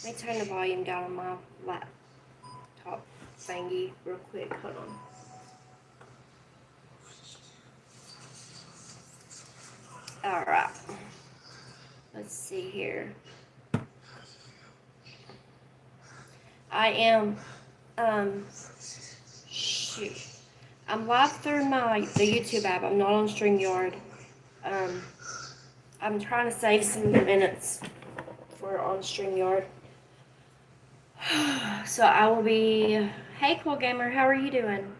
Let me turn the volume down on my laptop thingy real quick. Hold on. Alright. Let's see here. I am, shoot. I'm live through the YouTube app. I'm not on StreamYard. I'm trying to save some minutes for on StreamYard. So I will be, hey Cool Gamer, how are you doing?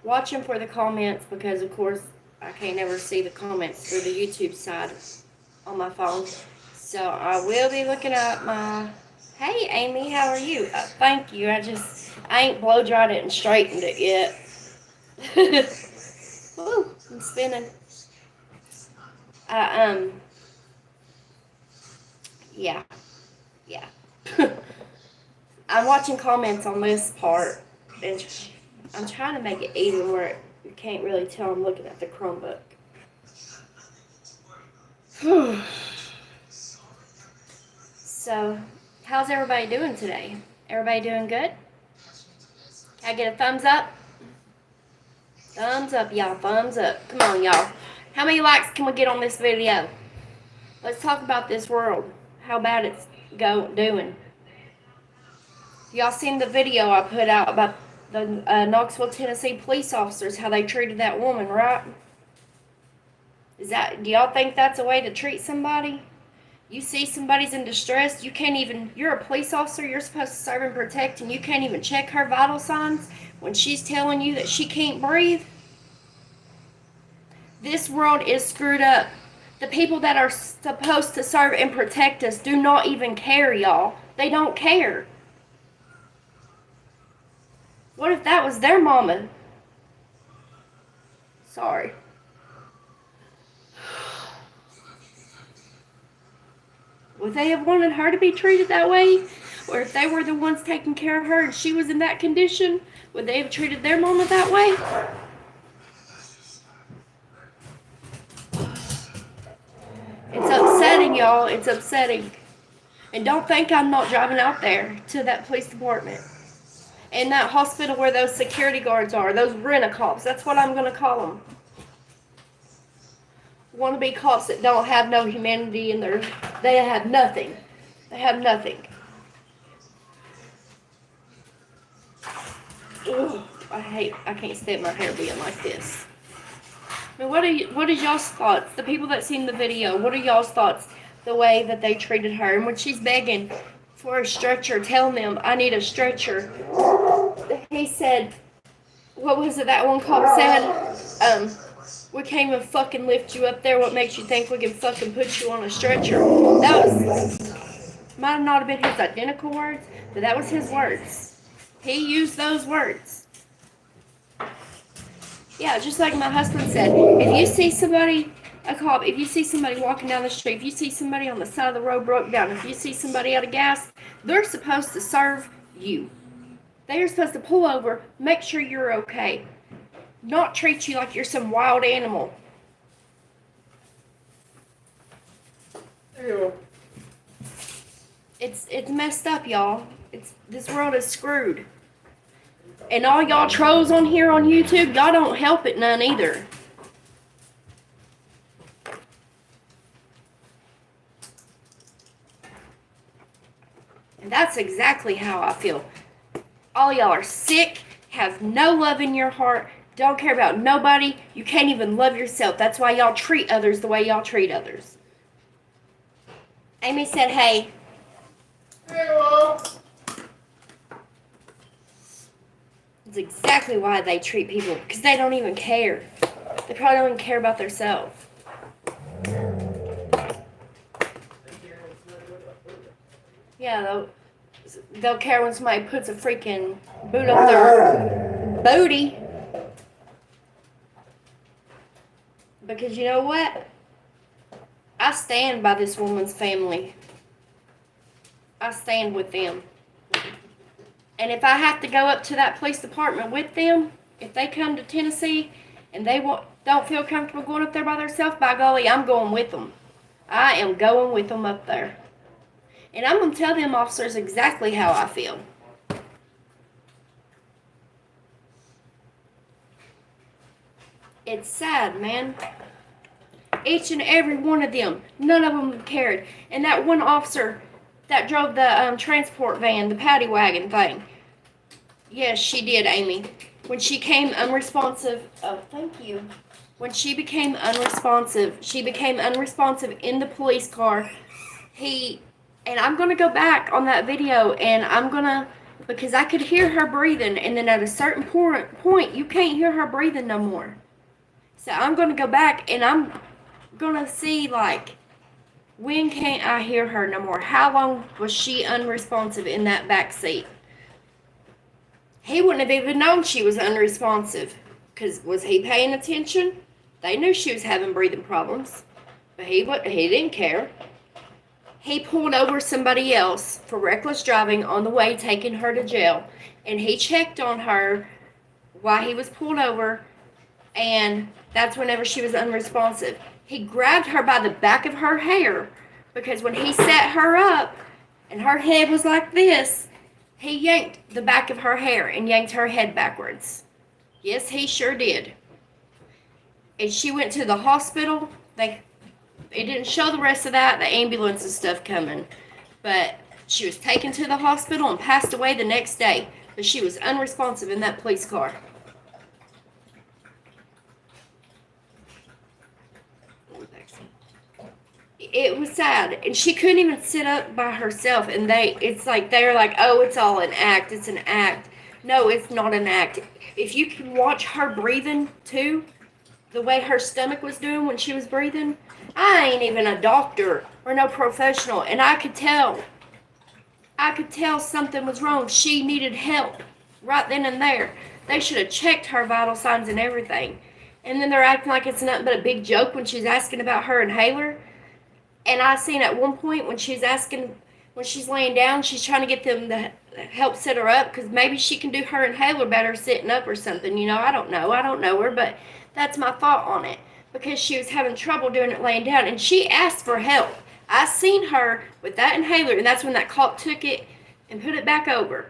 Watching for the comments because of course I can't ever see the comments through the YouTube side on my phone. So I will be looking at my, hey Amy, how are you? Thank you, I ain't blow dried it and straightened it yet. Woo, I'm spinning. Yeah. I'm watching comments on this part, and I'm trying to make it even where you can't really tell I'm looking at the Chromebook. So, how's everybody doing today? Everybody doing good? Can I get a thumbs up? Thumbs up, y'all. Thumbs up. Come on, y'all. How many likes can we get on this video? Let's talk about this world. How bad it's doing. Y'all seen the video I put out about the Knoxville, Tennessee police officers, how they treated that woman, right? Do y'all think that's a way to treat somebody? You see somebody's in distress, you're a police officer, you're supposed to serve and protect, and you can't even check her vital signs when she's telling you that she can't breathe? This world is screwed up. The people that are supposed to serve and protect us do not even care, y'all. They don't care. What if that was their mama? Sorry. Would they have wanted her to be treated that way? Or if they were the ones taking care of her and she was in that condition, would they have treated their mama that way? It's upsetting, y'all. It's upsetting. And don't think I'm not driving out there to that police department. And that hospital where those security guards are, those rent-a-cops, that's what I'm going to call them. Wannabe cops that don't have no humanity in they have nothing. They have nothing. Ugh, I can't stand my hair being like this. I mean, what is y'all's thoughts? The people that seen the video, what are y'all's thoughts? The way that they treated her, and when she's begging for a stretcher, telling them, I need a stretcher. He said, what was it that one cop said? We can't even fucking lift you up there. What makes you think we can fucking put you on a stretcher? Might not have been his identical words, but that was his words. He used those words. Yeah, just like my husband said, if you see somebody, a cop, if you see somebody walking down the street, if you see somebody on the side of the road broke down, if you see somebody out of gas, they're supposed to serve you. They are supposed to pull over, make sure you're okay, not treat you like you're some wild animal. Ew. It's messed up, y'all. This world is screwed. And all y'all trolls on here on YouTube, y'all don't help it none either. And that's exactly how I feel. All y'all are sick, have no love in your heart, don't care about nobody. You can't even love yourself. That's why y'all treat others the way y'all treat others. Amy said, hey. Hello. It's exactly why they treat people, because they don't even care. They probably don't even care about themselves. Yeah, they'll care when somebody puts a freaking boot up their booty. Because you know what? I stand by this woman's family. I stand with them. And if I have to go up to that police department with them, if they come to Tennessee and they don't feel comfortable going up there by themselves, by golly, I'm going with them. I am going with them up there. And I'm going to tell them officers exactly how I feel. It's sad, man. Each and every one of them, none of them cared. And that one officer that drove the transport van, the paddy wagon thing. Yes, she did, Amy. When she came unresponsive, oh, thank you. When she became unresponsive in the police car. And I'm going to go back on that video and because I could hear her breathing, and then at a certain point, you can't hear her breathing no more. So I'm going to go back and I'm going to see, like, when can't I hear her no more? How long was she unresponsive in that back seat? He wouldn't have even known she was unresponsive, because was he paying attention? They knew she was having breathing problems, but he didn't care. He pulled over somebody else for reckless driving on the way, taking her to jail, and he checked on her while he was pulled over, and that's whenever she was unresponsive. He grabbed her by the back of her hair, because when he set her up and her head was like this, he yanked the back of her hair and yanked her head backwards. Yes, he sure did. And she went to the hospital. It didn't show the rest of that, the ambulance and stuff coming. But she was taken to the hospital and passed away the next day. But she was unresponsive in that police car. It was sad, and she couldn't even sit up by herself, and they're like, oh, it's all an act, it's an act. No, it's not an act. If you can watch her breathing too, the way her stomach was doing when she was breathing, I ain't even a doctor or no professional, and I could tell something was wrong. She needed help right then and there. They should have checked her vital signs and everything. And then they're acting like it's nothing but a big joke when she's asking about her inhaler. And I seen at one point when she's laying down, she's trying to get them to help set her up, because maybe she can do her inhaler better sitting up or something. I don't know her, but that's my thought on it, because she was having trouble doing it laying down, and she asked for help. I seen her with that inhaler, and that's when that cop took it and put it back over.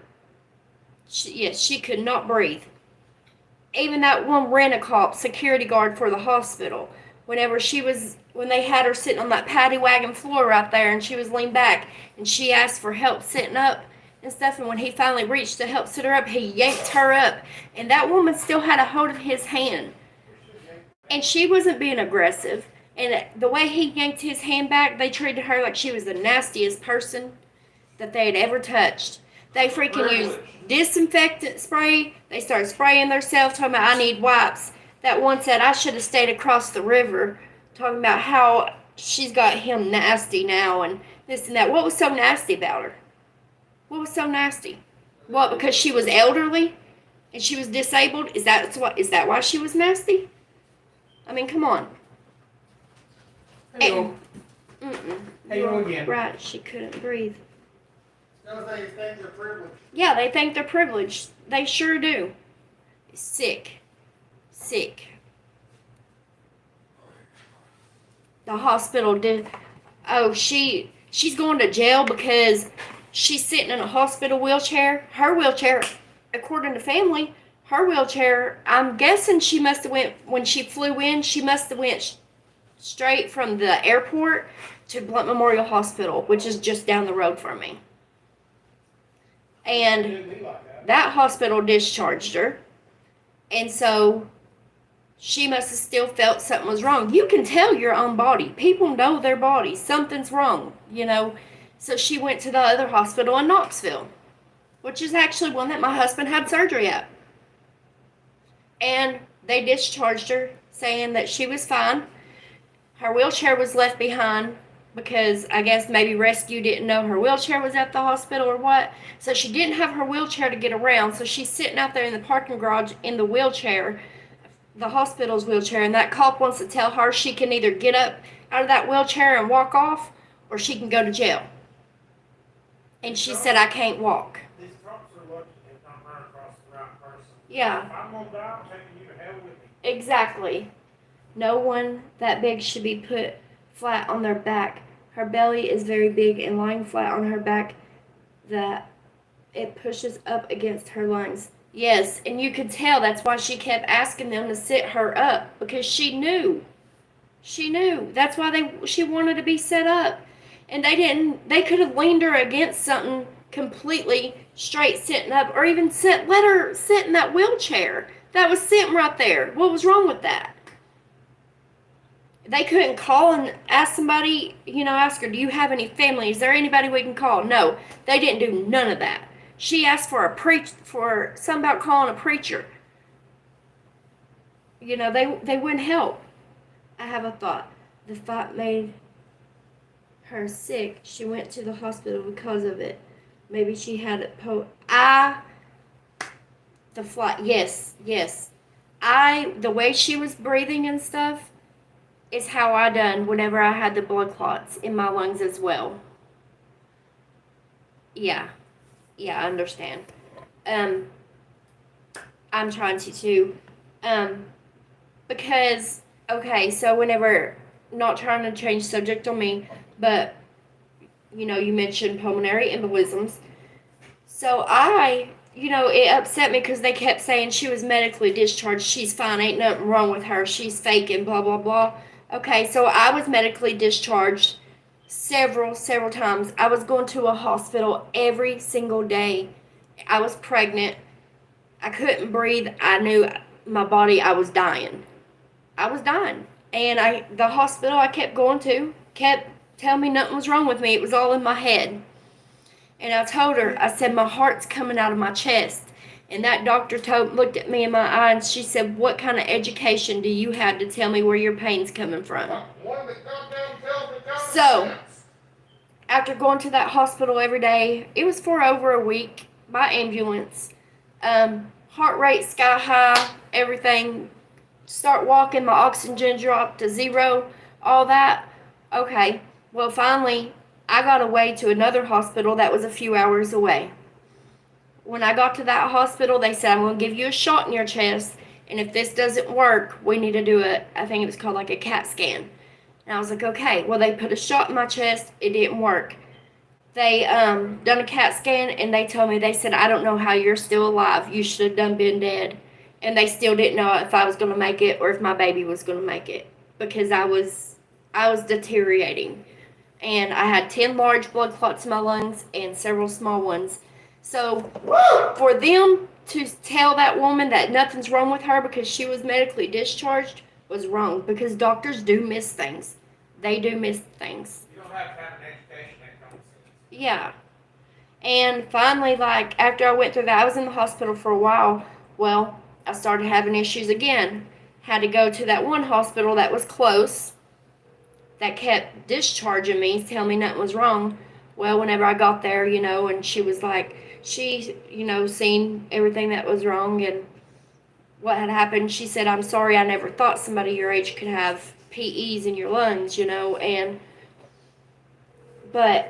She could not breathe. Even that one rent-a-cop security guard for the hospital, when they had her sitting on that paddy wagon floor right there, and she was leaned back, and she asked for help sitting up and stuff, and when he finally reached to help sit her up, he yanked her up, and that woman still had a hold of his hand, and she wasn't being aggressive, and the way he yanked his hand back, they treated her like she was the nastiest person that they had ever touched. They freaking used disinfectant spray. They started spraying themselves, talking about, I need wipes. That one said, I should have stayed across the river, talking about how she's got him nasty now and this and that. What was so nasty about her? What was so nasty? What, because she was elderly and she was disabled? Is that why she was nasty? I mean, come on. Hey, again. Right, she couldn't breathe. No, they think they're privileged. Yeah, they think they're privileged. They sure do. Sick. The hospital did. Oh, she's going to jail because she's sitting in a hospital wheelchair. Her wheelchair, according to family, her wheelchair, I'm guessing she must have went, when she flew in, she must have went straight from the airport to Blunt Memorial Hospital, which is just down the road from me. And that hospital discharged her. And so she must have still felt something was wrong. You can tell your own body. People know their body. Something's wrong, So she went to the other hospital in Knoxville, which is actually one that my husband had surgery at. And they discharged her, saying that she was fine. Her wheelchair was left behind because I guess maybe rescue didn't know her wheelchair was at the hospital or what. So she didn't have her wheelchair to get around. So she's sitting out there in the parking garage in the wheelchair, the hospital's wheelchair, and that cop wants to tell her she can either get up out of that wheelchair and walk off, or she can go to jail. And she said, I can't walk. These cops are lucky if I'm running across the right person. Yeah. If I'm gonna die, I'm taking you to hell with me. Exactly. No one that big should be put flat on their back. Her belly is very big and lying flat on her back that it pushes up against her lungs. Yes, and you could tell that's why she kept asking them to sit her up because she knew. She knew. That's why she wanted to be set up. And they didn't. They could have leaned her against something completely straight sitting up or even let her sit in that wheelchair that was sitting right there. What was wrong with that? They couldn't call and ask somebody, ask her, do you have any family? Is there anybody we can call? No, they didn't do none of that. She asked for something about calling a preacher. They wouldn't help. I have a thought. The thought made her sick. She went to the hospital because of it. Maybe she had it the flight. Yes. The way she was breathing and stuff is how I done whenever I had the blood clots in my lungs as well. Yeah, I understand. I'm trying to too. Because, okay, so whenever, not trying to change subject on me, but, you mentioned pulmonary embolisms. So it upset me because they kept saying she was medically discharged. She's fine. Ain't nothing wrong with her. She's faking, blah, blah, blah. Okay, so I was medically discharged several times. I was going to a hospital every single day. I was pregnant. I couldn't breathe. I knew my body, I was dying. And the hospital I kept going to kept telling me nothing was wrong with me. It was all in my head. And I told her, I said, my heart's coming out of my chest. And that doctor looked at me in my eye and she said, what kind of education do you have to tell me where your pain's coming from? So, after going to that hospital every day, it was for over a week by ambulance. Heart rate sky high, everything. Start walking, my oxygen dropped to 0, all that. Okay, well finally, I got away to another hospital that was a few hours away. When I got to that hospital, they said, I'm going to give you a shot in your chest, and if this doesn't work, we need to do I think it was called like a CAT scan. And I was like, okay. Well, they put a shot in my chest. It didn't work. They done a CAT scan, and they told me, they said, I don't know how you're still alive. You should have been dead. And they still didn't know if I was going to make it or if my baby was going to make it because I was deteriorating. And I had 10 large blood clots in my lungs and several small ones. So for them to tell that woman that nothing's wrong with her because she was medically discharged was wrong because doctors do miss things. They do miss things. You don't have to have an education that comes in. Yeah. And finally, after I went through that, I was in the hospital for a while. Well, I started having issues again. Had to go to that one hospital that was close that kept discharging me, telling me nothing was wrong. Well, whenever I got there, and she was like, she, seen everything that was wrong and what had happened. She said, I'm sorry, I never thought somebody your age could have PEs in your lungs, but,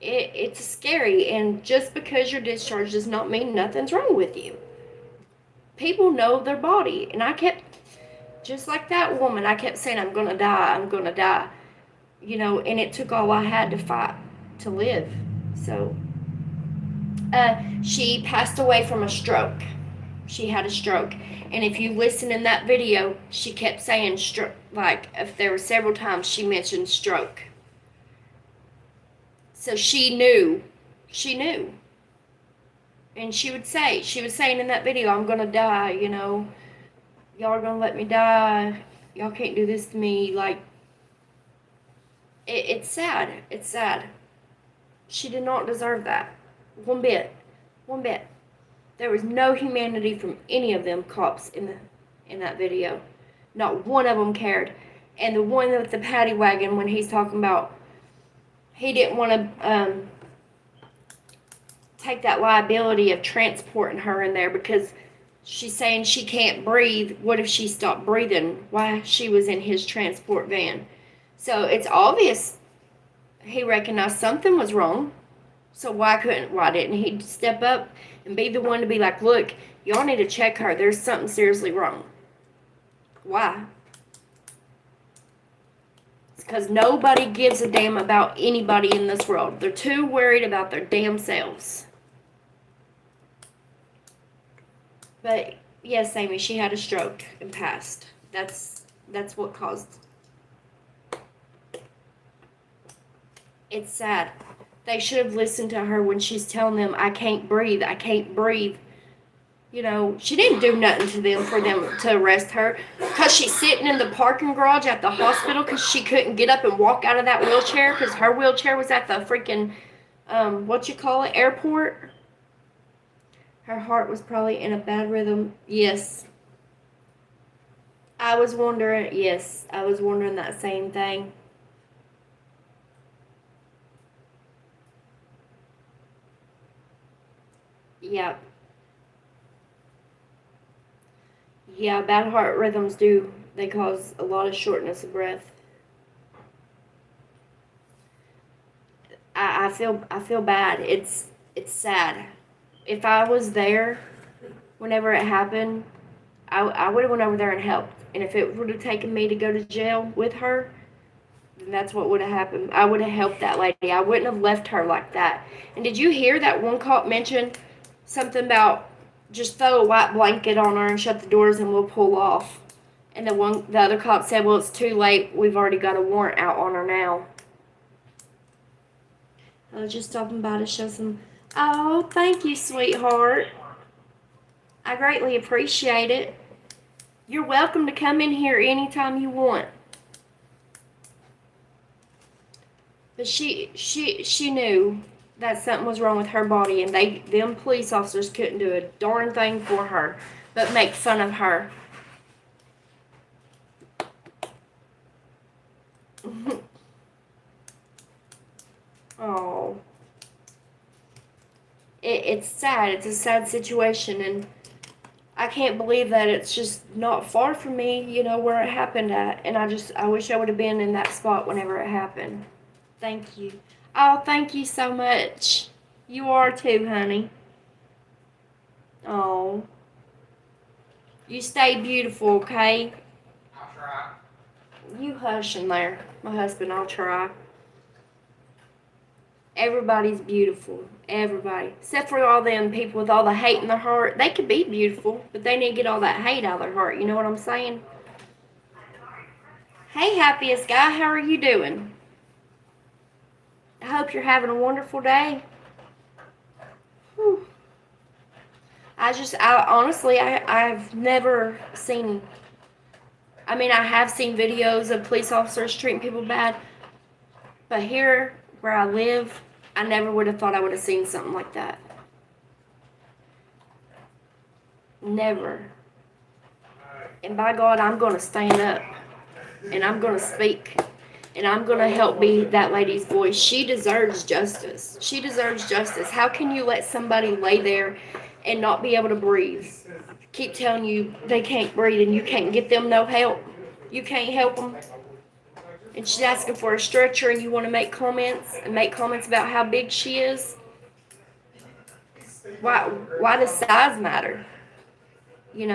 it's scary, and just because you're discharged does not mean nothing's wrong with you. People know their body, and I kept, just like that woman, I kept saying, I'm going to die, and it took all I had to fight to live. So, she passed away from a stroke. She had a stroke. And if you listen in that video, she kept saying stroke. If there were several times she mentioned stroke. So she knew. And she was saying in that video, I'm going to die, Y'all are going to let me die. Y'all can't do this to me. It's sad. It's sad. She did not deserve that. One bit. There was no humanity from any of them cops in that video. Not one of them cared. And the one with the paddy wagon, when he's talking about he didn't want to take that liability of transporting her in there because she's saying she can't breathe. What if she stopped breathing while she was in his transport van? So it's obvious he recognized something was wrong. So why didn't he step up and be the one to be like, look, y'all need to check her. There's something seriously wrong. Why? because nobody gives a damn about anybody in this world. They're too worried about their damn selves. But yes, Amy, she had a stroke and passed. That's what caused. It's sad. They should have listened to her when she's telling them, I can't breathe, I can't breathe. You know, she didn't do nothing to them for them to arrest her. Because she's sitting in the parking garage at the hospital because she couldn't get up and walk out of that wheelchair because her wheelchair was at the freaking, airport. Her heart was probably in a bad rhythm. Yes. I was wondering that same thing. Yeah. Yeah, bad heart rhythms they cause a lot of shortness of breath. I feel bad. It's sad. If I was there whenever it happened, I would have went over there and helped. And if it would have taken me to go to jail with her, then that's what would have happened. I would have helped that lady. I wouldn't have left her like that. And did you hear that one cop mention something about just throw a white blanket on her and shut the doors and we'll pull off? And the other cop said, well, it's too late. We've already got a warrant out on her now. I was just stopping by to show some. Oh, thank you, sweetheart. I greatly appreciate it. You're welcome to come in here anytime you want. But she knew that something was wrong with her body, and them police officers couldn't do a darn thing for her but make fun of her. Oh. It's sad. It's a sad situation, and I can't believe that it's just not far from me, where it happened at. And I wish I would have been in that spot whenever it happened. Thank you. Oh, thank you so much. You are too, honey. Oh. You stay beautiful, okay? I'll try. You hush in there. My husband, I'll try. Everybody's beautiful. Everybody. Except for all them people with all the hate in their heart. They could be beautiful, but they need to get all that hate out of their heart. You know what I'm saying? Hey, happiest guy. How are you doing? I hope you're having a wonderful day. Whew. I've never seen, I have seen videos of police officers treating people bad, but here where I live, I never would have thought I would have seen something like that. Never. And by God, I'm going to stand up, and I'm going to speak, and I'm going to help be that lady's voice. She deserves justice. She deserves justice. How can you let somebody lay there and not be able to breathe? Keep telling you they can't breathe, and you can't get them no help. You can't help them. And she's asking for a stretcher, and you want to make comments about how big she is. Why does size matter? It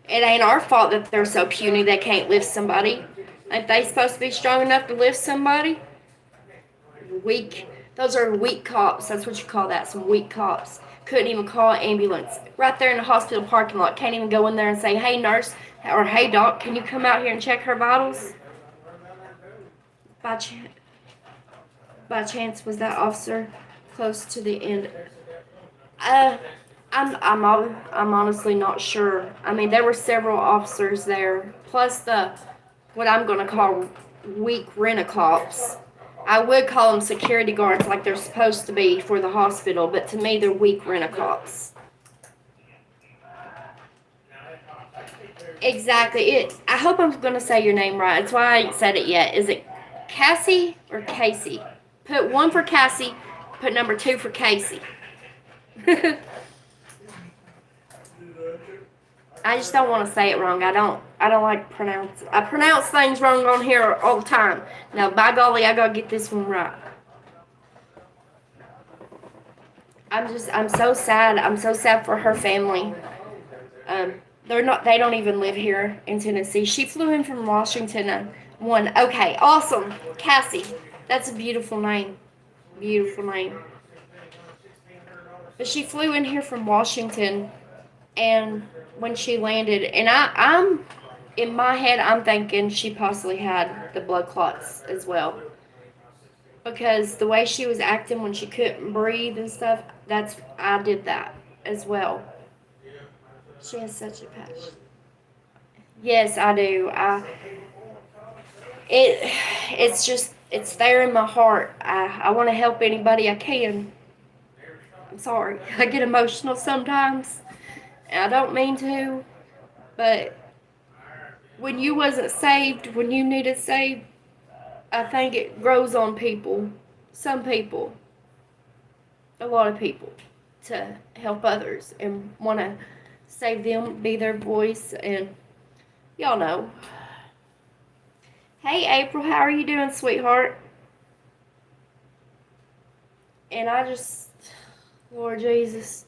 ain't our fault that they're so puny they can't lift somebody. Ain't they supposed to be strong enough to lift somebody? Weak. Those are weak cops. That's what you call that, some weak cops. Couldn't even call an ambulance. Right there in the hospital parking lot. Can't even go in there and say, hey, nurse, or hey, doc, can you come out here and check her vitals? By chance, was that officer close to the end? I'm honestly not sure. There were several officers there, plus what I'm gonna call weak rent-a-cops. I would call them security guards like they're supposed to be for the hospital, but to me they're weak rent-a-cops. Exactly. I hope I'm gonna say your name right. That's why I ain't said it yet. Is it Cassie or Casey? Put 1 for Cassie, put number 2 for Casey. I just don't want to say it wrong. I don't like pronounce. I pronounce things wrong on here all the time. Now, by golly, I gotta get this one right. I'm so sad. I'm so sad for her family. They don't even live here in Tennessee. She flew in from Washington One. Okay, awesome. Cassie. That's a beautiful name. Beautiful name. But she flew in here from Washington, and when she landed, and I'm in my head, I'm thinking she possibly had the blood clots as well. Because the way she was acting when she couldn't breathe and stuff, I did that as well. She has such a passion. Yes, I do. It's just it's there in my heart. I want to help anybody I can. I'm sorry. I get emotional sometimes. And I don't mean to, but when you wasn't saved, when you needed saved, I think it grows on people. Some people. A lot of people to help others and want to save them, be their voice, and y'all know. Hey April, how are you doing, sweetheart? And I just, Lord Jesus.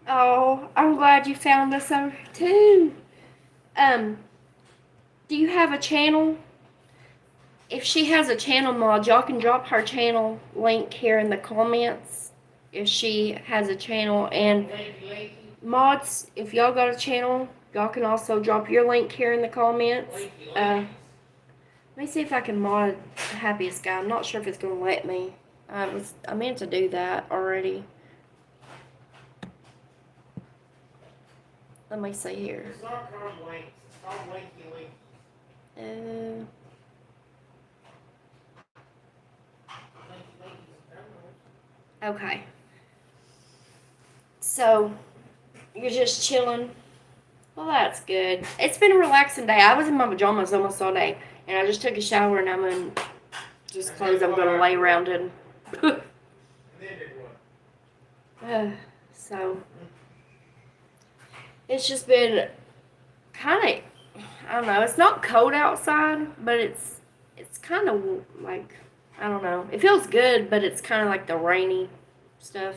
Oh, I'm glad you found us over too. Do you have a channel? If she has a channel mod, y'all can drop her channel link here in the comments. If she has a channel, and mods, if y'all got a channel, y'all can also drop your link here in the comments. Let me see if I can mod Happiest Guy. I'm not sure if it's gonna let me. I meant to do that already. Let me see here. It's not called links. It's called Linky Link. Okay. So, you're just chilling. Well, that's good. It's been a relaxing day. I was in my pajamas almost all day, and I just took a shower, and I'm in just clothes I'm gonna lay around in. And then did what? So, it's just been kind of, I don't know. It's not cold outside, but it's kind of like, I don't know. It feels good, but it's kind of like the rainy stuff.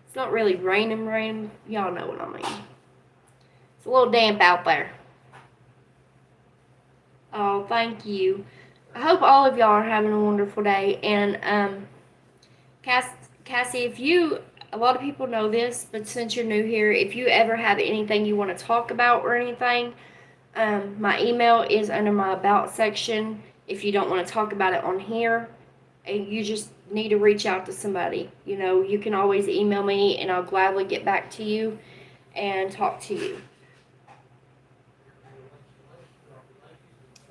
It's not really raining. Y'all know what I mean. It's a little damp out there. Oh, thank you. I hope all of y'all are having a wonderful day. And Cassie, a lot of people know this, but since you're new here, if you ever have anything you want to talk about or anything, my email is under my about section. If you don't want to talk about it on here, and you just need to reach out to somebody, you can always email me, and I'll gladly get back to you and talk to you.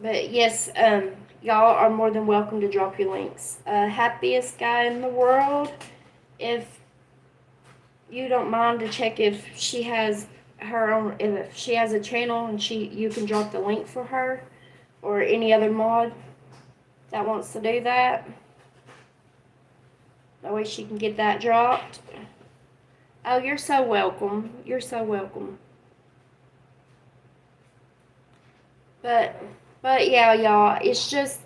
But yes, y'all are more than welcome to drop your links. Happiest Guy in the world. If you don't mind to check if she has her own, if she has a channel, and you can drop the link for her, or any other mod that wants to do that. That way she can get that dropped. Oh, you're so welcome. You're so welcome. But yeah, y'all, it's just,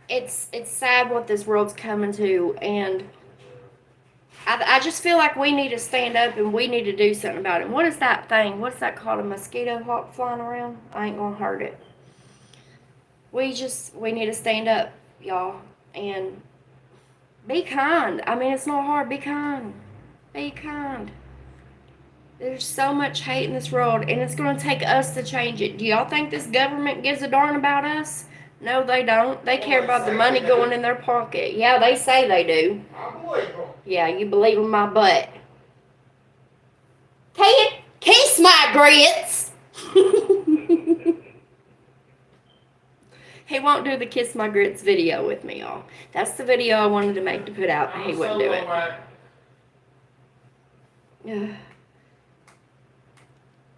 it's sad what this world's coming to, and I just feel like we need to stand up and we need to do something about it. What is that thing? What's that called? A mosquito hawk flying around? I ain't gonna hurt it. We need to stand up, y'all, and be kind. I mean, it's not hard. Be kind. Be kind. There's so much hate in this world, and it's going to take us to change it. Do y'all think this government gives a darn about us? No, they don't. They care about the money going in their pocket. Yeah, they say they do. I believe them. Yeah, you believe in my butt. Kiss my grits. He won't do the Kiss My Grits video with me, y'all. That's the video I wanted to make to put out, but he wouldn't do it.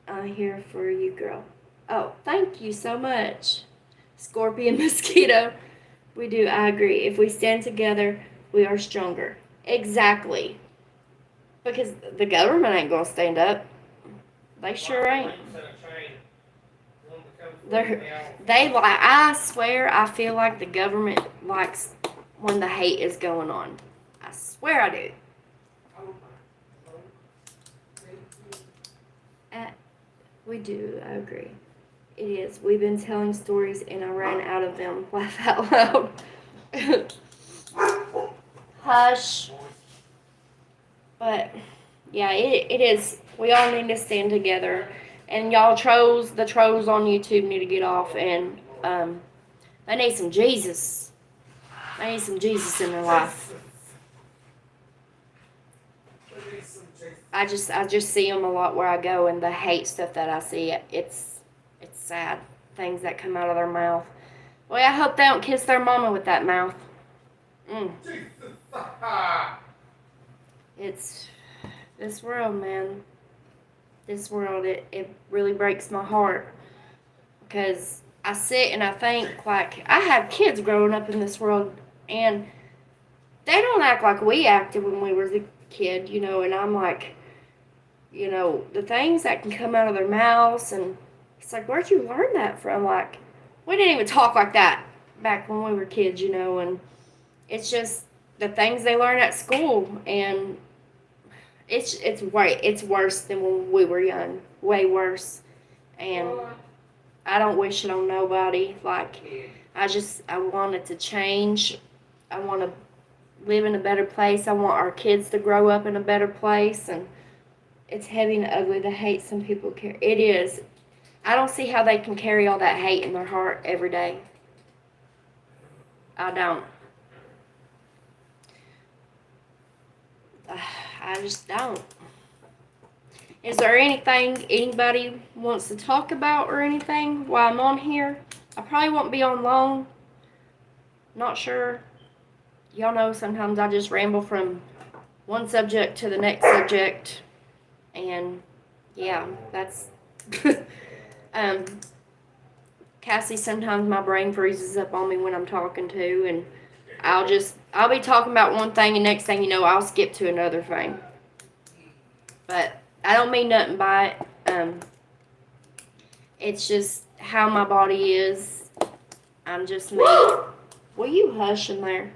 I'm here for you, girl. Oh, thank you so much. Scorpion Mosquito. We do, I agree. If we stand together, we are stronger. Exactly. Because the government ain't gonna stand up. They sure ain't. I swear, I feel like the government likes when the hate is going on. I swear I do. We do. I agree. It is. We've been telling stories, and I ran out of them. Laugh out loud. Hush. But yeah, it is. We all need to stand together. And y'all the trolls on YouTube need to get off, and they need some Jesus. They need some Jesus in their life. I just see them a lot where I go, and the hate stuff that I see, it's sad. Things that come out of their mouth. Well, I hope they don't kiss their mama with that mouth. It's this world, man. This world, it really breaks my heart, because I sit and I think, like, I have kids growing up in this world, and they don't act like we acted when we were a kid, you know, and I'm like, you know, the things that can come out of their mouths, and it's like, where'd you learn that from? Like, we didn't even talk like that back when we were kids, you know, and it's just the things they learn at school, and it's worse than when we were young, way worse, and I don't wish it on nobody. Like, I want it to change. I want to live in a better place. I want our kids to grow up in a better place, and it's heavy and ugly the hate some people carry. It is. I don't see how they can carry all that hate in their heart every day. I don't. I just don't. Is there anything anybody wants to talk about or anything while I'm on here? I probably won't be on long. Not sure. Y'all know sometimes I just ramble from one subject to the next subject. And yeah, that's Cassie, sometimes my brain freezes up on me when I'm talking to, and I'll be talking about one thing, and next thing you know, I'll skip to another thing. But I don't mean nothing by it. It's just how my body is. I'm just me. Will you hush in there?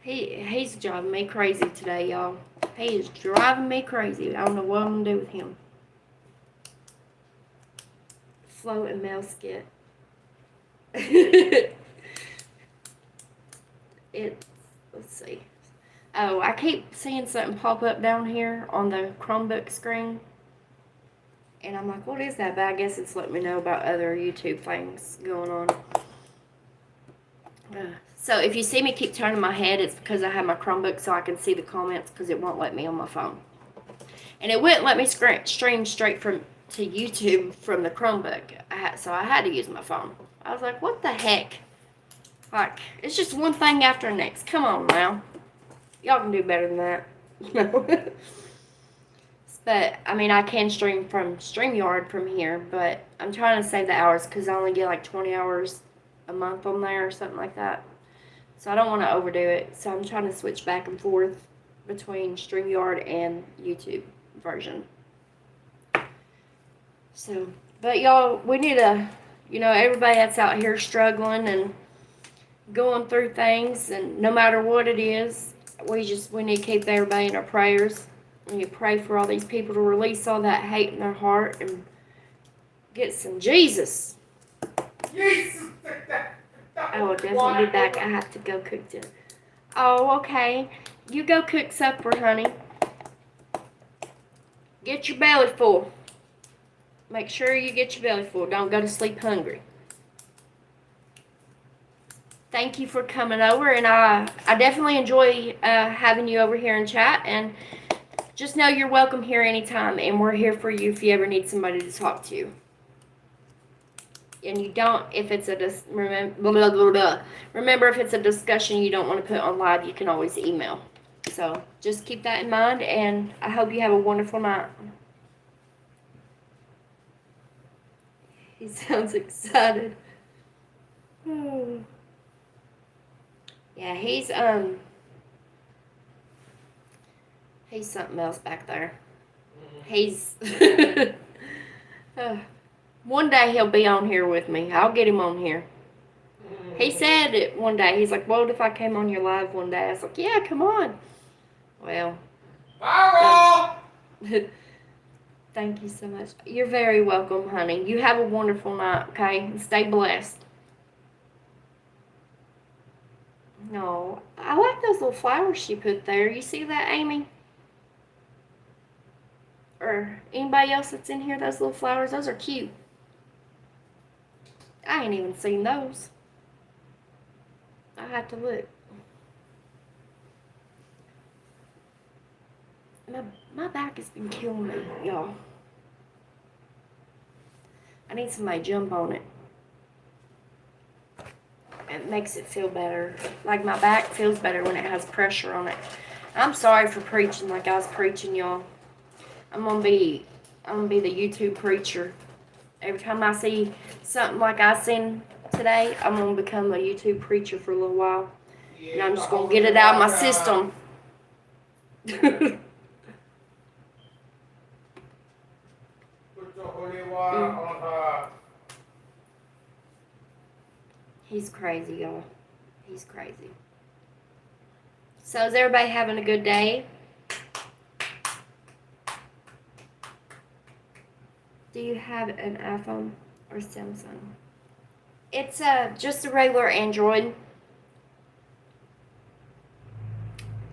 He's driving me crazy today, y'all. He is driving me crazy. I don't know what I'm going to do with him. Flo and Mel skit. Let's see. Oh, I keep seeing something pop up down here on the Chromebook screen. And I'm like, what is that? But I guess it's letting me know about other YouTube things going on. So if you see me keep turning my head, it's because I have my Chromebook so I can see the comments, because it won't let me on my phone. And it wouldn't let me stream straight to YouTube from the Chromebook. So I had to use my phone. I was like, what the heck? Like, it's just one thing after the next. Come on now. Y'all can do better than that. No. But, I mean, I can stream from StreamYard from here, but I'm trying to save the hours because I only get like 20 hours a month on there or something like that. So I don't want to overdo it. So I'm trying to switch back and forth between StreamYard and YouTube version. So, but y'all, we need to, you know, everybody that's out here struggling and going through things, and no matter what it is, we need to keep everybody in our prayers. We need to pray for all these people to release all that hate in their heart and get some Jesus. Jesus! I will definitely be back. I have to go cook dinner. Oh, okay. You go cook supper, honey. Get your belly full. Make sure you get your belly full. Don't go to sleep hungry. Thank you for coming over, and I definitely enjoy having you over here in chat, and just know you're welcome here anytime, and we're here for you if you ever need somebody to talk to. And you don't, if it's remember, if it's a discussion you don't want to put on live, you can always email. So just keep that in mind, and I hope you have a wonderful night. He sounds excited. Oh. Yeah, he's something else back there. He's one day he'll be on here with me. I'll get him on here. He said it one day. He's like, "What if I came on your live one day?" I was like, "Yeah, come on." Well, Viral! Thank you so much. You're very welcome, honey. You have a wonderful night, okay? And stay blessed. No, I like those little flowers she put there. You see that, Amy? Or anybody else that's in here, those little flowers, those are cute. I ain't even seen those. I have to look. My back has been killing me, y'all. I need somebody to jump on it. It makes it feel better. Like my back feels better when it has pressure on it. I'm sorry for preaching like I was preaching, y'all. I'm gonna be the YouTube preacher. Every time I see something like I seen today, I'm gonna become a YouTube preacher for a little while. And I'm just gonna get it out of my system. Put the holy water on her. He's crazy, y'all. He's crazy. So is everybody having a good day? Do you have an iPhone or Samsung? It's just a regular Android.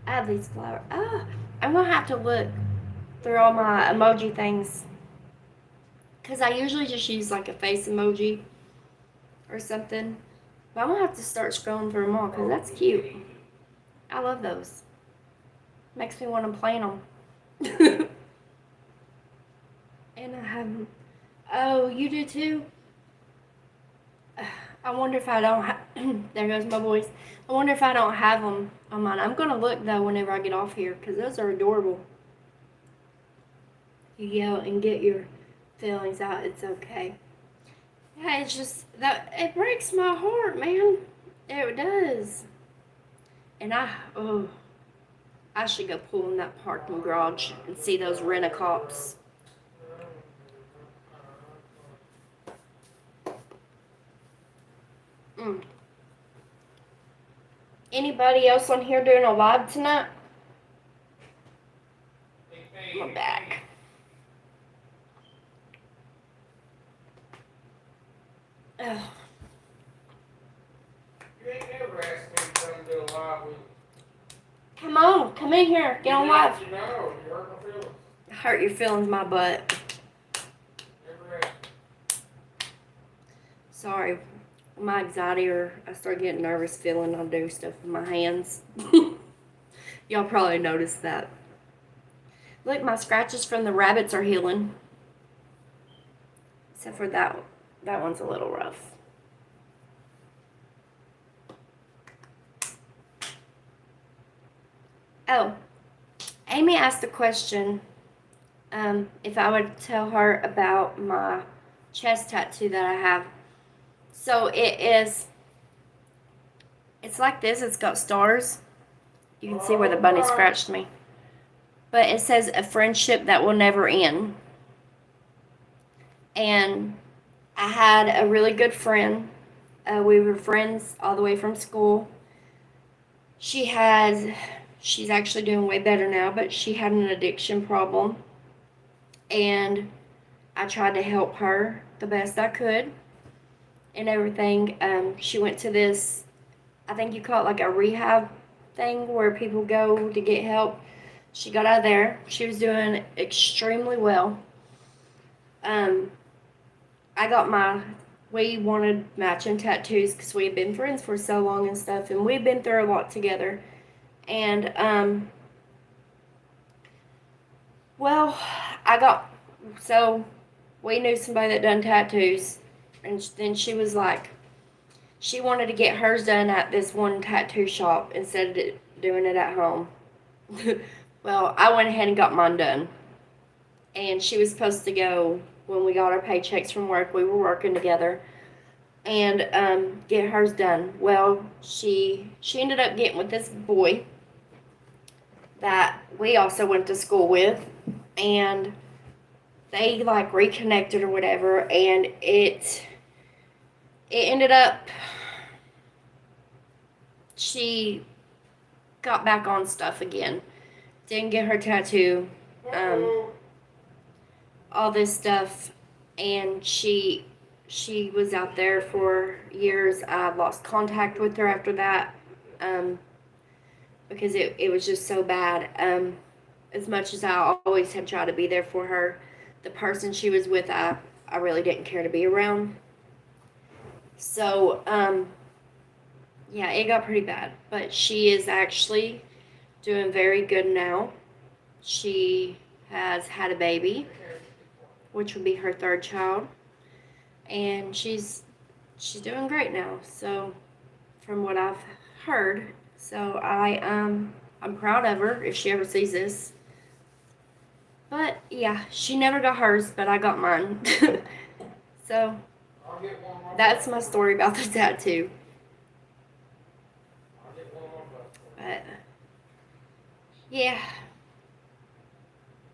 I have these flowers. I'm gonna have to look through all my emoji things. Cause I usually just use like a face emoji or something. But I'm gonna have to start scrolling through them all because that's cute. I love those. Makes me want to plant them. And I have them. Oh, you do too? I wonder if I don't have. There goes my voice. I wonder if I don't have them on mine. I'm gonna look though whenever I get off here because those are adorable. You yell and get your feelings out. It's okay. Yeah, it's just that it breaks my heart, man. It does. And I should go pull in that parking garage and see those rent-a-cops. Anybody else on here doing a live tonight? My back. Ugh. You ain't never asked me to come do a live with you. Come on, come in here. Get on live. You know, you hurt my feelings. Hurt your feelings, my butt. Never asked. Sorry. My anxiety or I start getting nervous feeling I'll do stuff with my hands. Y'all probably noticed that. Look, my scratches from the rabbits are healing. Except for that one. That one's a little rough. Oh, Amy asked a question if I would tell her about my chest tattoo that I have. So it's like this. It's got stars. You can see where the bunny scratched me. But it says a friendship that will never end. And I had a really good friend. We were friends all the way from school. She's actually doing way better now, but she had an addiction problem. And I tried to help her the best I could and everything. She went to this, I think you call it like a rehab thing where people go to get help. She got out of there. She was doing extremely well. We wanted matching tattoos because we had been friends for so long and stuff, and we'd been through a lot together. And, so we knew somebody that done tattoos, and then she was like, she wanted to get hers done at this one tattoo shop instead of doing it at home. Well, I went ahead and got mine done. And she was supposed to go when we got our paychecks from work. We were working together. And get hers done. Well, she ended up getting with this boy that we also went to school with. And they like reconnected or whatever. And it ended up, she got back on stuff again. Didn't get her tattoo. all this stuff, and she was out there for years. I lost contact with her after that, because it was just so bad. As much as I always had tried to be there for her, the person she was with, I really didn't care to be around. So, yeah, it got pretty bad. But she is actually doing very good now. She has had a baby, which would be her third child, and she's doing great now. So, from what I've heard, so I'm proud of her if she ever sees this. But yeah, she never got hers, but I got mine. So I'll get one more. that's my story about the tattoo. I'll get one more buck. But yeah,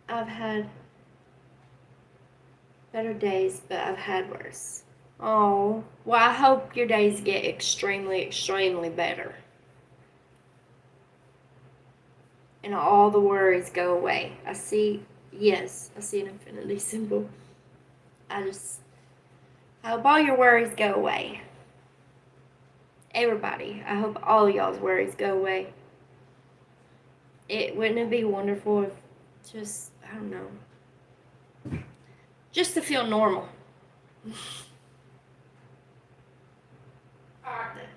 I've had better days, but I've had worse. Oh, well, I hope your days get extremely, extremely better. And all the worries go away. I see an infinity symbol. I hope all your worries go away. Everybody, I hope all y'all's worries go away. Wouldn't it be wonderful if just, I don't know, just to feel normal.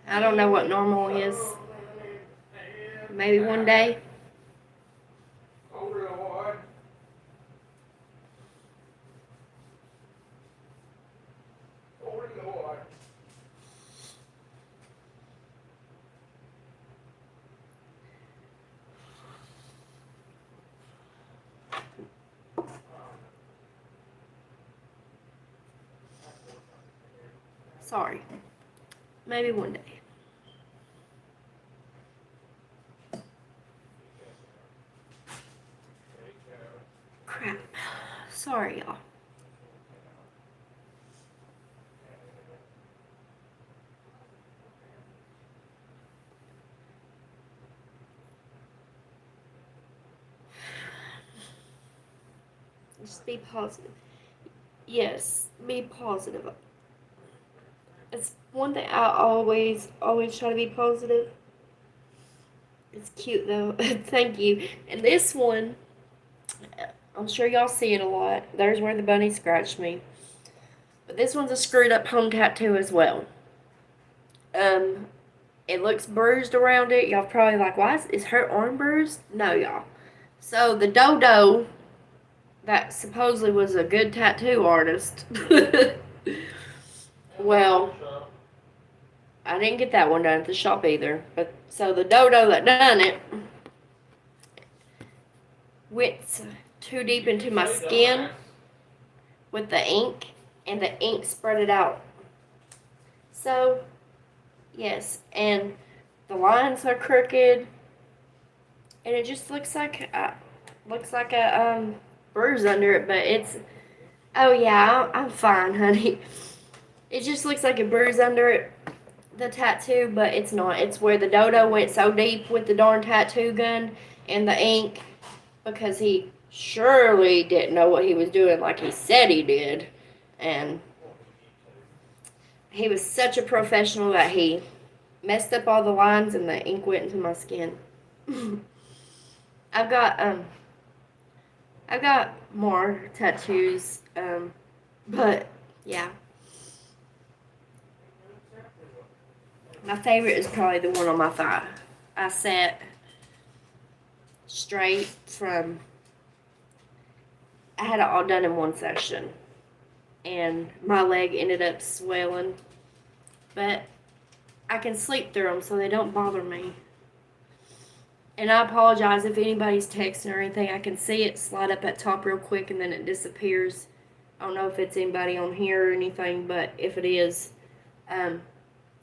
I don't know what normal is. Maybe one day. Oh, Lord. Oh, Lord. Sorry. Maybe one day. Crap. Sorry, y'all. Just be positive. Yes, be positive. It's one thing I always try to be positive. It's cute though. Thank you. And this one, I'm sure y'all see it a lot. There's where the bunny scratched me. But this one's a screwed up home tattoo as well. It looks bruised around it. Y'all probably like, why is her arm bruised? No, y'all. So the dodo that supposedly was a good tattoo artist. Well, I didn't get that one done at the shop either. But so the dodo that done it went too deep into my skin with the ink, and the ink spread it out. So, yes, and the lines are crooked, and it just looks like a bruise under it. But it's, oh yeah, I'm fine, honey. It just looks like a bruise under it, the tattoo, but it's not. It's where the dodo went so deep with the darn tattoo gun and the ink, because he surely didn't know what he was doing like he said he did. And he was such a professional that he messed up all the lines and the ink went into my skin. I've got more tattoos, but yeah. My favorite is probably the one on my thigh. I sat straight from, I had it all done in one session, and my leg ended up swelling, but I can sleep through them so they don't bother me. And I apologize if anybody's texting or anything. I can see it slide up at top real quick and then it disappears. I don't know if it's anybody on here or anything, but if it is,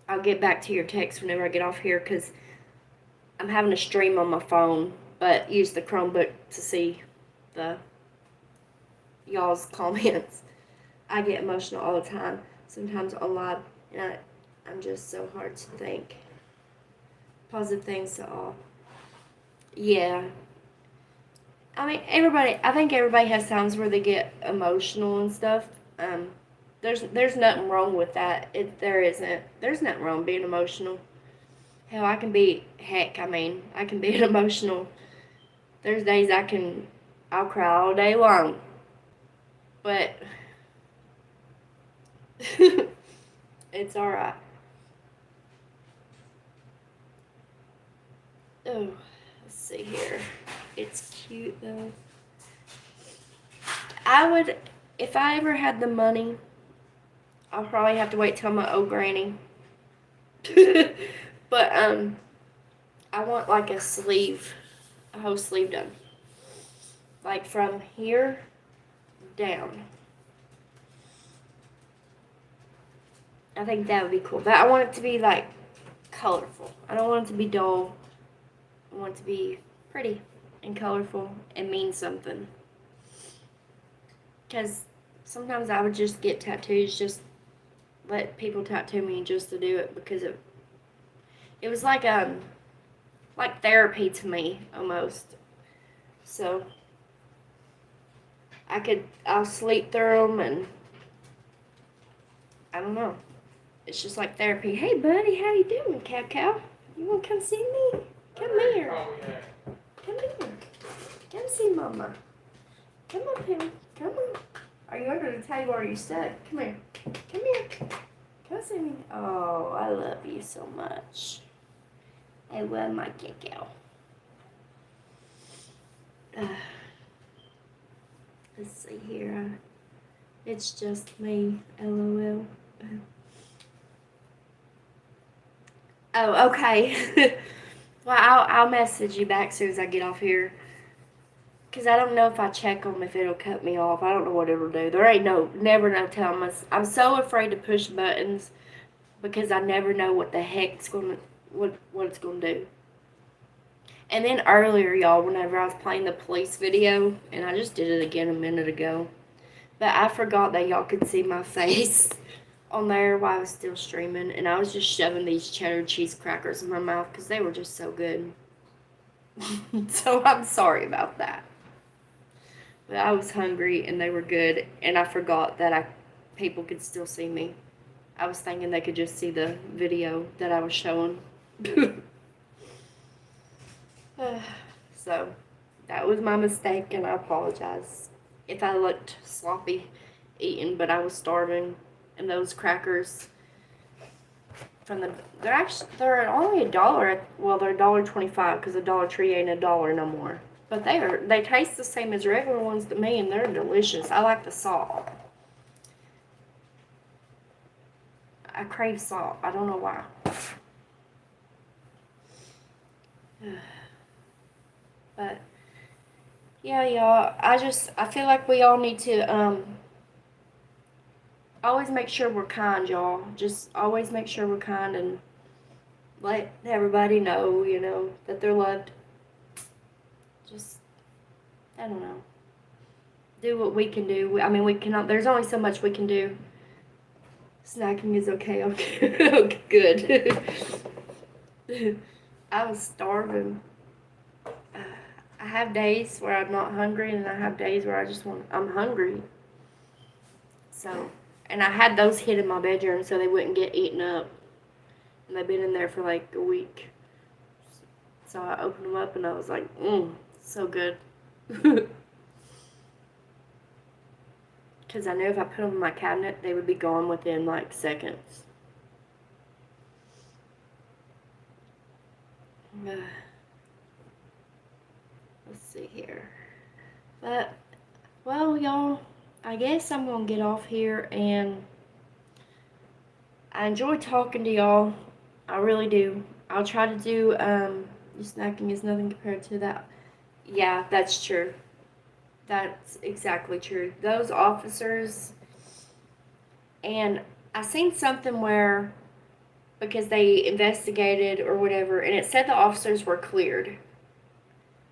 I'll get back to your text whenever I get off here, because I'm having a stream on my phone, but use the Chromebook to see the y'all's comments. I get emotional all the time, sometimes on live, and I'm just so hard to think. Positive things to all. Yeah. I mean, I think everybody has times where they get emotional and stuff. Um, there's nothing wrong with that. There isn't. There's nothing wrong being emotional. Hell, I mean, I can be emotional. There's days I'll cry all day long. But it's alright. Oh, let's see here. It's cute though. I would, if I ever had the money, I'll probably have to wait till my old granny. But I want like a whole sleeve done, like from here down. I think that would be cool. But I want it to be like colorful. I don't want it to be dull. I want it to be pretty and colorful and mean something. Because sometimes I would just get tattoos, just let people tattoo me just to do it because it was like therapy to me almost. So I'll sleep through them and I don't know. It's just like therapy. Hey buddy, how you doing, Cow? You wanna come see me? Come here. Oh, yeah. Come here. Come see Mama. Come up here. Come on. Are you under the table or are you stuck? Come here. Come here. Come see me. Oh, I love you so much. I love my Cacao. Let's see here. It's just me. LOL. Oh, okay. Well, I'll message you back as soon as I get off here. Because I don't know if I check them if it'll cut me off. I don't know what it'll do. There ain't never no telling us. I'm so afraid to push buttons because I never know what the heck's what it's gonna do. And then earlier, y'all, whenever I was playing the police video, and I just did it again a minute ago, but I forgot that y'all could see my face on there while I was still streaming, and I was just shoving these cheddar cheese crackers in my mouth because they were just so good. So I'm sorry about that. But I was hungry and they were good, and I forgot that people could still see me. I was thinking they could just see the video that I was showing. So that was my mistake, and I apologize if I looked sloppy eating, but I was starving. And those crackers they're only $1. Well, they're $1.25 because the Dollar Tree ain't $1 no more. But they taste the same as regular ones to me, and they're delicious. I like the salt. I crave salt. I don't know why. But yeah, y'all. I feel like we all need to always make sure we're kind, y'all. Just always make sure we're kind and let everybody know, that they're loved. Just, I don't know. Do what we can do. I mean, we cannot, there's only so much we can do. Snacking is okay. Okay, good. I was starving. I have days where I'm not hungry, and I have days where I'm hungry. So, and I had those hid in my bedroom so they wouldn't get eaten up. And they've been in there for like a week. So I opened them up and I was like, so good. Because I knew if I put them in my cabinet, they would be gone within like seconds. Let's see here. But, well, y'all, I guess I'm going to get off here, and I enjoy talking to y'all. I really do. I'll try to do, snacking is nothing compared to that. Yeah, that's true. That's exactly true. Those officers, and I seen something where, because they investigated or whatever, and it said the officers were cleared.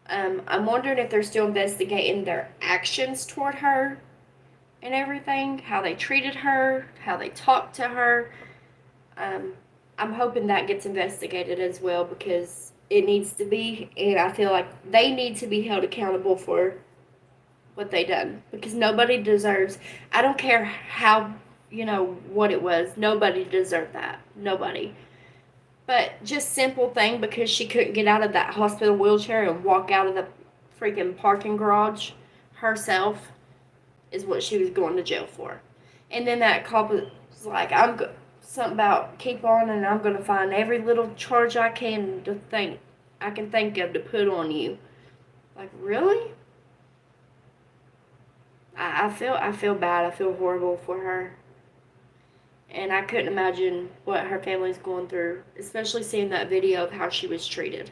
I'm wondering if they're still investigating their actions toward her and everything, how they treated her, how they talked to her. I'm hoping that gets investigated as well, because it needs to be, and I feel like they need to be held accountable for what they done, because nobody deserves. I don't care how, what it was. Nobody deserved that. Nobody. But just simple thing, because she couldn't get out of that hospital wheelchair and walk out of the freaking parking garage herself, is what she was going to jail for. And then that cop was like, something about keep on, and I'm going to find every little charge I can think of to put on you. Like, really? I feel bad. I feel horrible for her. And I couldn't imagine what her family's going through, especially seeing that video of how she was treated.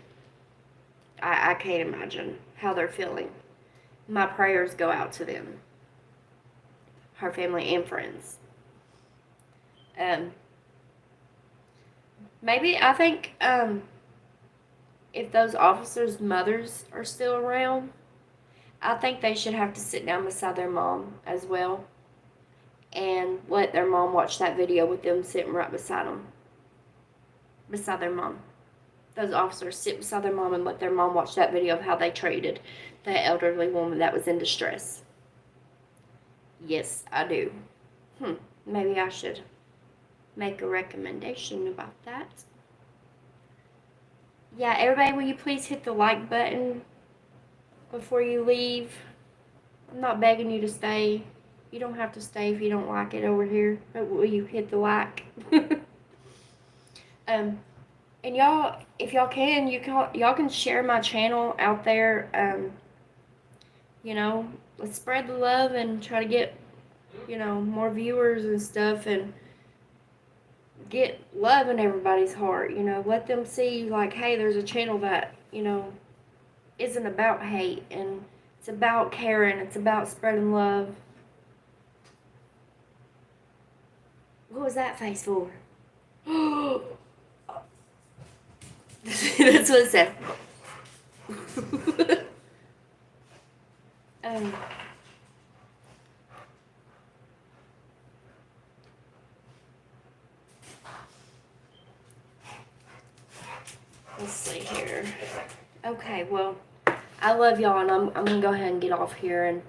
I can't imagine how they're feeling. My prayers go out to them, her family and friends. Maybe I think if those officers' mothers are still around, I think they should have to sit down beside their mom as well, and let their mom watch that video with them sitting right beside them, beside their mom. Those officers sit beside their mom and let their mom watch that video of how they treated that elderly woman that was in distress. Yes, I do. Maybe I should make a recommendation about that. Yeah, everybody, will you please hit the like button before you leave? I'm not begging you to stay. You don't have to stay if you don't like it over here, but will you hit the like? And y'all, if y'all can, y'all can share my channel out there. Let's spread the love and try to get, more viewers and stuff, and get love in everybody's heart. Let them see, like, hey, there's a channel that, isn't about hate, and it's about caring. It's about spreading love. What was that face for? That's what it said. Let's see here. Okay, well, I love y'all, and I'm gonna go ahead and get off here, and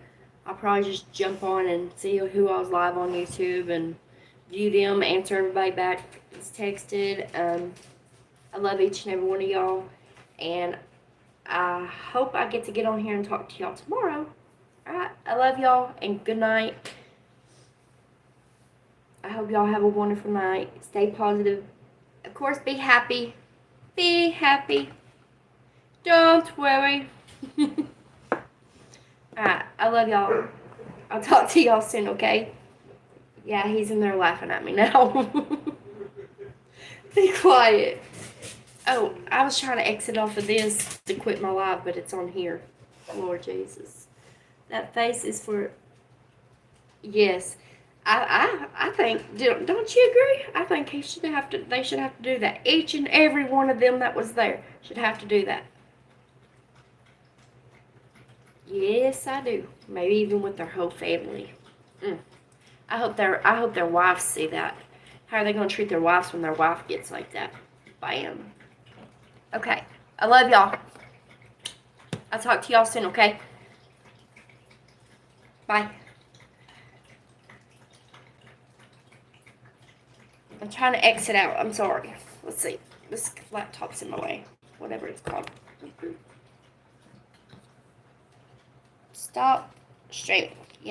I'll probably just jump on and see who I was live on YouTube and view them, answer everybody back that's texted. I love each and every one of y'all, and I hope I get to get on here and talk to y'all tomorrow. Alright, I love y'all, and good night. I hope y'all have a wonderful night. Stay positive. Of course, be happy. Be happy. Don't worry. Alright, I love y'all. I'll talk to y'all soon, okay? Yeah, he's in there laughing at me now. Be quiet. Oh, I was trying to exit off of this to quit my live, but it's on here. Lord Jesus. That face is for... Yes. I think, don't you agree? I think they should have to do that. Each and every one of them that was there should have to do that. Yes, I do. Maybe even with their whole family. I hope their wives see that. How are they going to treat their wives when their wife gets like that? Bam. Okay. I love y'all. I'll talk to y'all soon, okay? Bye. I'm trying to exit out. I'm sorry. Let's see. This laptop's in my way. Whatever it's called. Stop streaming.